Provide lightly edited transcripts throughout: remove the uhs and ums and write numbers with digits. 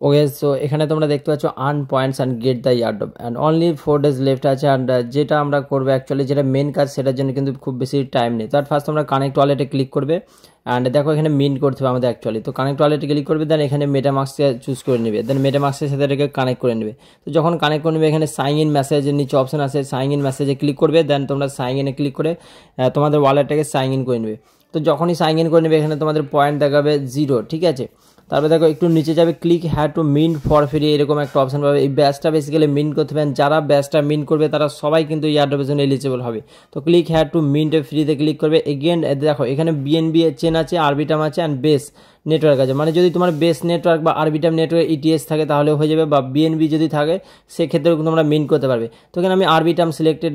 ওকে, so এখানে তোমরা দেখতে পাচ্ছ earn points and get the airdrop and only 4 days left আছে। অ্যান্ড যেটা আমরা করবো অ্যাকচুয়ালি, যেটা মেন কাজ, সেটার জন্য কিন্তু খুব বেশি টাইম নেই। তার ফার্স্ট তোমরা কানেক্ট ওয়ালেটে ক্লিক করবে অ্যান্ড দেখো এখানে মিন্ট করতে হবে আমাদের অ্যাকচুয়ালি। তো কানেক্ট ওয়ালেটে ক্লিক করবে, দেন এখানে মেটামাস্ককে চুজ করে নেবে, দেন মেটামাস্কের সাথে এটাকে কানেক্ট করে নেবে। তো যখন কানেক্ট করে নেবে, এখানে সাইন ইন মেসেজের নিচে অপশন আছে, সাইন ইন মেসেজে ক্লিক করবে, দেন তোমরা সাইন ইনে ক্লিক করে তোমাদের ওয়ালেটটাকে সাইন ইন করে নেবে। তো যখনই সাইন ইন করে নেবে, এখানে তোমাদের পয়েন্ট দেখাবে 0, ঠিক আছে। তারপরে দেখো একটু নিচে যাবে, click had to meant for free, এরকম একটা অপশন পাবে। এই ব্যাচটা বেসিক্যালি মিন্ট করতে পারেন, যারা ব্যাচটা মিন্ট করবে তারা সবাই কিন্তু ইয়ারড্রপের জন্য এলিজিবল হবে। তো ক্লিক হ্যাড টু মিন্ট ফ্রিতে ক্লিক করবে। এগেন দেখো এখানে বিএনবি চেন আছে, আরবিটাম আছে অ্যান্ড বেস নেটওয়ার্ক আছে। মানে যদি তোমার বেস নেটওয়ার্ক বা আরবিটাম নেটওয়ার্ক ইটিএস থাকে তাহলে হয়ে যাবে, বা বিএনবি যদি থাকে সেক্ষেত্রেও কিন্তু তোমরা মিন্ট করতে পারবে। তো এখানে আমি আরবিটাম সিলেক্টেড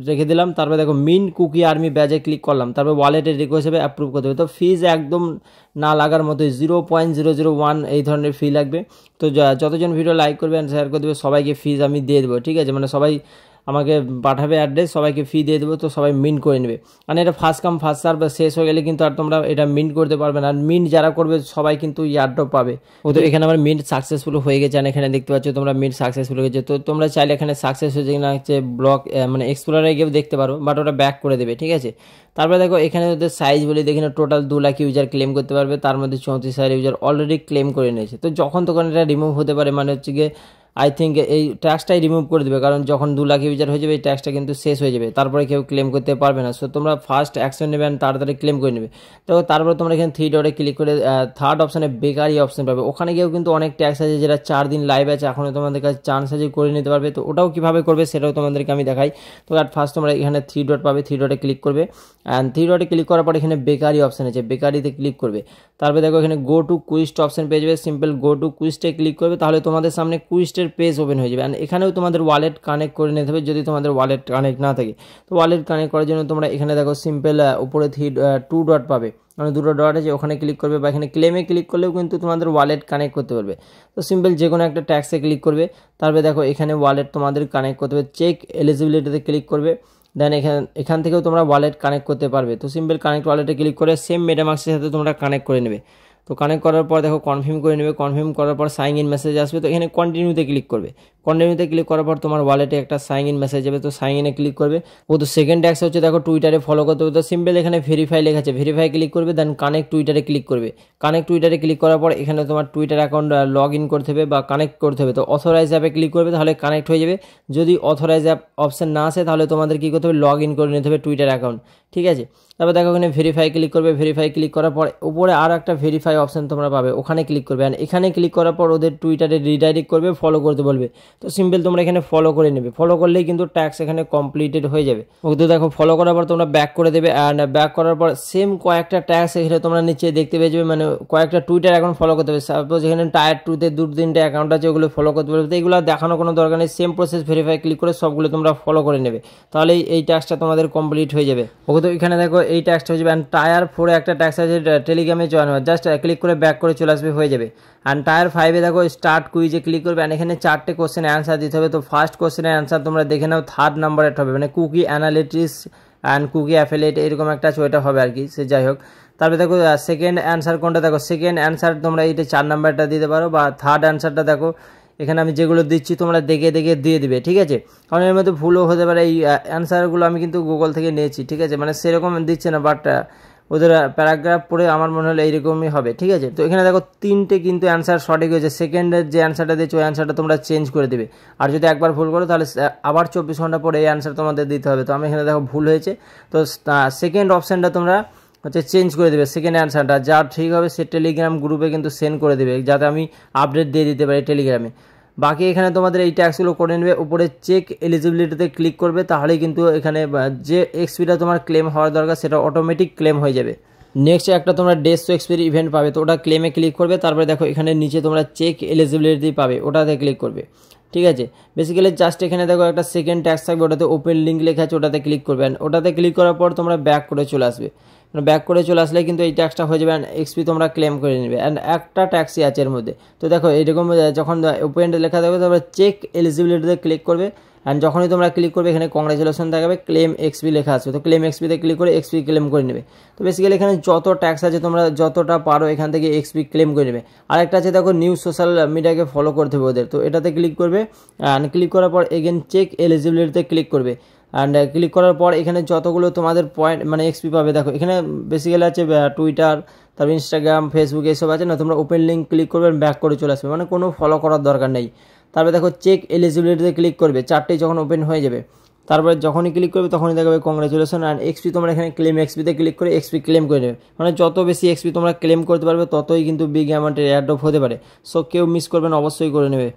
রেখে দিলাম। তারপরে দেখো মিন্ট কুকি আর্মি ব্যাজে ক্লিক করলাম, তারপর ওয়ালেটের রিকোয়েস্ট হিসেবে অ্যাপ্রুভ করতে হবে। তো ফিজ একদম না লাগার মতোই 0.001 এই ধরনের ফি লাগবে। তো যতজন ভিডিও লাইক করবে অ্যান্ড শেয়ার করে দেবে সবাইকে ফিজ আমি দিয়ে দেবো, ঠিক আছে। মানে সবাই আমাকে পাঠাবে অ্যাড্রেস, সবাইকে ফি দিয়ে দেবো, তো সবাই মিন্ট করে নেবে। মানে এটা ফার্স্ট কাম ফার্স্ট সার্ভ, শেষ হয়ে গেলে কিন্তু আর তোমরা এটা মিন্ট করতে পারবে না। আর মিন্ট যারা করবে সবাই কিন্তু ইয়ারড্রপ পাবে। তো এখানে আমার মিন্ট সাকসেসফুল হয়ে গেছে, আর এখানে দেখতে পাচ্ছ তোমরা মিন্ট সাকসেসফুল হয়ে গেছে। তো তোমরা চাইলে এখানে সাকসেস হয়েছে কিনা হচ্ছে ব্লক মানে এক্সপ্লোরারে গিয়ে দেখতে পারো, বাট ওটা ব্যাক করে দেবে, ঠিক আছে। তারপরে দেখো এখানে ওদের সাইজ বলে দেখি না, টোটাল 2 লাখ ইউজার ক্লেম করতে পারবে, তার মধ্যে 34,000 ইউজার অলরেডি ক্লেম করে নিয়েছে। তো যখন তখন এটা রিমুভ হতে পারে, মানে হচ্ছে গিয়ে আই থিঙ্ক এই ট্যাক্সটাই রিমুভ করে দেবে, কারণ যখন 2 লাখ ইউজার হয়ে যাবে এই ট্যাক্সটা কিন্তু শেষ হয়ে যাবে, তারপরে কেউ ক্লেম করতে পারবে না। সো তোমরা ফার্স্ট অ্যাকশন নেবে অ্যান্ড তাড়াতাড়ি ক্লেম করে নেবে। তো তারপরে তোমরা এখানে 3 ডটে ক্লিক করে থার্ড অপশানে বেকারি অপশন পাবে। ওখানে গিয়েও কিন্তু অনেক ট্যাক্স আছে, যেটা 4 দিন লাইভ আছে, এখনও তোমাদের কাছে চান্স আছে করে নিতে পারবে। তো ওটাও কীভাবে করবে সেটাও তোমাদেরকে আমি দেখাই। তো অ্যাট ফার্স্ট তোমরা এখানে 3 ডট পাবে, 3 ডটে ক্লিক করবে অ্যান্ড 3 ডটে ক্লিক করার পর এখানে বেকারি অপশান আছে, বেকারিতে ক্লিক করবে। তারপরে দেখো এখানে গো টু কুইস্ট অপশন পেয়ে যাবে, সিম্পল গো টু কুইস্টে ক্লিক করবে, তাহলে তোমাদের সামনে কুইস্টের পেজ ওপেন হয়ে যাবে। অ্যান্ড এখানেও তোমাদের ওয়ালেট কানেক্ট করে নিতে হবে, যদি তোমাদের ওয়ালেট কানেক্ট না থাকে। তো ওয়ালেট কানেক্ট করার জন্য তোমরা এখানে দেখো সিম্পল উপরে 2 ডট পাবে, মানে 2টো ডট আছে, ওখানে ক্লিক করবে, বা এখানে ক্লেমে ক্লিক করলেও কিন্তু তোমাদের ওয়ালেট কানেক্ট করতে পারবে। তো সিম্পল যে কোনো একটা ট্যাক্সে ক্লিক করবে, তারপরে দেখো এখানে ওয়ালেট তোমাদের কানেক্ট করতে হবে, চেক এলিজিবিলিটিতে ক্লিক করবে, দেন এখান থেকেও তোমরা ওয়ালেট কানেক্ট করতে পারবে। তো সিম্পল কানেক্ট ওয়ালেটে ক্লিক করে সেম মেটামাস্কের সাথে তোমরা কানেক্ট করে নেবে। তো কানেক্ট করার পর দেখো কনফার্ম করে নেবে, কনফার্ম করার পর সাইন ইন মেসেজ আসবে। তো এখানে কন্টিনিউতে ক্লিক করবে, কন্টিনিউতে ক্লিক করার পর তোমার ওয়ালেটে একটা সাইন ইন মেসেজ যাবে। তো সাইন ইনে ক্লিক করবে। তো সেকেন্ড ট্যাক্স হচ্ছে দেখো টুইটারে ফলো করতে হবে। তো সিম্পল এখানে ভেরিফাই লেখা আছে, ভেরিফাই ক্লিক করবে, দেন কানেক্ট টুইটারে ক্লিক করবে। কানেক্ট টুইটারে ক্লিক করার পর এখানে তোমার টুইটার অ্যাকাউন্ট লগ ইন করতে হবে বা কানেক্ট করতে হবে। তো অথরাইজ অ্যাপে ক্লিক করবে, তাহলে কানেক্ট হয়ে যাবে। যদি অথরাইজ অ্যাপ অপশন না আসে তাহলে তোমাদের কী করতে হবে, লগ ইন করে নিতে হবে টুইটার অ্যাকাউন্ট, ঠিক আছে। তারপর দেখো এখানে ভেরিফাই ক্লিক করবে, ভেরিফাই ক্লিক করার পর উপরে আর একটা ভেরিফাই অপশন তোমরা পাবে, ওখানে ক্লিক করবে। আর এখানে ক্লিক করার পর ওদের টুইটারে রিডাইরেক্ট করবে, ফলো করতে বলবে। তো সিম্পল তোমরা এখানে ফলো করে নেবে, ফলো করলেই কিন্তু ট্যাক্স এখানে কমপ্লিটেড হয়ে যাবে। ওকে, তো দেখো ফলো করার পর তোমরা ব্যাক করে দেবে, অ্যান্ড ব্যাক করার পর সেম কয়েকটা ট্যাক্স এখানে তোমরা নিচে দেখতে পেয়ে যাবে, মানে কয়েকটা টুইটার অ্যাকাউন্ট ফলো করতে হবে। সাপোজ এখানে টায়ার 2তে 2-3টে অ্যাকাউন্ট আছে, ওগুলো ফলো করতে পারবে। তো এগুলো দেখানো কোনো দরকার নেই, সেম প্রসেস ভেরিফাই ক্লিক করে সবগুলো তোমরা ফলো করে নেবে, তাহলেই এই ট্যাক্সটা তোমাদের কমপ্লিট হয়ে যাবে। ওকে, তো এখানে দেখো এই ট্যাক্সটা হয়ে যাবে। অ্যান্ড টায়ার 4-এ একটা ট্যাক্স আছে টেলিগ্রামে জয়েন হবে, জাস্ট ক্লিক করে ব্যাক করে চলে আসবে, হয়ে যাবে। অ্যান্ড টায়ার 5-এ দেখো স্টার্ট কুইজে ক্লিক করবে, অ্যান্ড এখানে 4টে কোশ্চেনের অ্যান্সার দিতে হবে। তো ফার্স্ট কোশ্চেনের অ্যান্সার তোমরা দেখে নাও, থার্ড নাম্বারে হবে, মানে cookie analytics and cookie affiliate এরকম একটা আছে, ওইটা হবে আর কি, সে যাই হোক। তারপরে দেখো সেকেন্ড অ্যান্সার কোনটা, দেখো সেকেন্ড অ্যান্সার তোমরা এইটা 4 নাম্বারটা দিতে পারো, বা থার্ড অ্যান্সারটা দেখো এখানে আমি যেগুলো দিচ্ছি তোমরা দেখে দেখে দিয়ে দিবে, ঠিক আছে। কারণ এর মধ্যে ভুলও হতে পারে, এই অ্যান্সারগুলো আমি কিন্তু গুগল থেকে নিয়েছি, ঠিক আছে, মানে সেরকম দিচ্ছে না, বাট ওদের প্যারাগ্রাফ পড়ে আমার মনে হলো এইরকমই হবে, ঠিক আছে। তো এখানে দেখো 3টে কিন্তু অ্যান্সার সঠিক হয়েছে, সেকেন্ডের যে অ্যান্সারটা দিয়েছে ওই অ্যান্সারটা তোমরা চেঞ্জ করে দেবে। আর যদি একবার ভুল করো তাহলে আবার 24 ঘন্টা পরে এই অ্যান্সার তোমাদের দিতে হবে। তো আমি এখানে দেখো ভুল হয়েছে, তো সেকেন্ড অপশানটা তোমরা হচ্ছে চেঞ্জ করে দেবে, সেকেন্ড অ্যান্সারটা যা ঠিক হবে সে টেলিগ্রাম গ্রুপে কিন্তু সেন্ড করে দেবে, যাতে আমি আপডেট দিয়ে দিতে পারি টেলিগ্রামে। বাকি এখানে তোমাদের এই ট্যাক্সগুলো করে নেবে, উপরে চেক এলিজিবিলিটিতে ক্লিক করবে, তাহলেই কিন্তু এখানে যে এক্সপিটা তোমার ক্লেম হওয়ার দরকার সেটা অটোমেটিক ক্লেম হয়ে যাবে। নেক্সট একটা তোমরা ডেস টু এক্সপিরি ইভেন্ট পাবে, তো ওটা ক্লেমে ক্লিক করবে। তারপরে দেখো এখানে নিচে তোমরা চেক এলিজিবিলিটি পাবে, ওটাতে ক্লিক করবে, ঠিক আছে। বেসিক্যালি জাস্ট এখানে দেখো একটা সেকেন্ড ট্যাক্স থাকবে, ওটাতে ওপেন লিঙ্ক লেখা আছে, ওটাতে ক্লিক করবেন। ওটাতে ক্লিক করার পর তোমরা ব্যাক করে চলে আসবে। ব্যাক করে চলে আসলে কিন্তু এই ট্যাক্সটা হয়ে যাবে অ্যান্ড এক্সপি তোমরা ক্লেম করে নেবে। অ্যান্ড একটা ট্যাক্সই আছে এর মধ্যে। তো দেখো এরকম যখন ওপেন লেখা থাকবে তারপরে চেক এলিজিবিলিটিতে ক্লিক করবে, অ্যান্ড যখনই তোমরা ক্লিক করবে এখানে কংগ্রাচুলেশন দেখাবে, ক্লেম এক্সপি লেখা আছে, তো ক্লেম এক্সপিতে ক্লিক করে এক্সপি ক্লেম করে নেবে। তো বেসিক্যালি এখানে যত ট্যাক্স আছে তোমরা যতটা পারো এখান থেকে এক্সপি ক্লেম করে নেবে। আরেকটা আছে দেখো নিউজ সোশ্যাল মিডিয়াকে ফলো করতে হবে ওদের, তো এটাতে ক্লিক করবে, অ্যান্ড ক্লিক করার পর এগেন চেক এলিজিবিলিটিতে ক্লিক করবে, অ্যান্ড ক্লিক করার পর এখানে যতগুলো তোমাদের পয়েন্ট মানে এক্সপি পাবে দেখো এখানে বেসিক্যালি আছে টুইটার, তারপর ইনস্টাগ্রাম, ফেসবুক এসব আছে না, তোমরা ওপেন লিঙ্ক ক্লিক করবে ব্যাক করে চলে আসবে, মানে কোনো ফলো করার দরকার নেই। তারপরে দেখো চেক এলিজিবিলিটিতে ক্লিক করবে, 4টেই যখন ওপেন হয়ে যাবে তারপরে যখনই ক্লিক করবে তখনই দেখাবে কংগ্রাচুলেশন অ্যান্ড এক্সপি, তোমরা এখানে ক্লেম এক্সপিতে ক্লিক করে এক্সপি ক্লেম করে নেবে। মানে যত বেশি এক্সপি তোমরা ক্লেম করতে পারবে ততই কিন্তু বিগ অ্যামাউন্টের এয়ারড্রপ হতে পারে। সো কেউ মিস করবেন, অবশ্যই করে নেবে।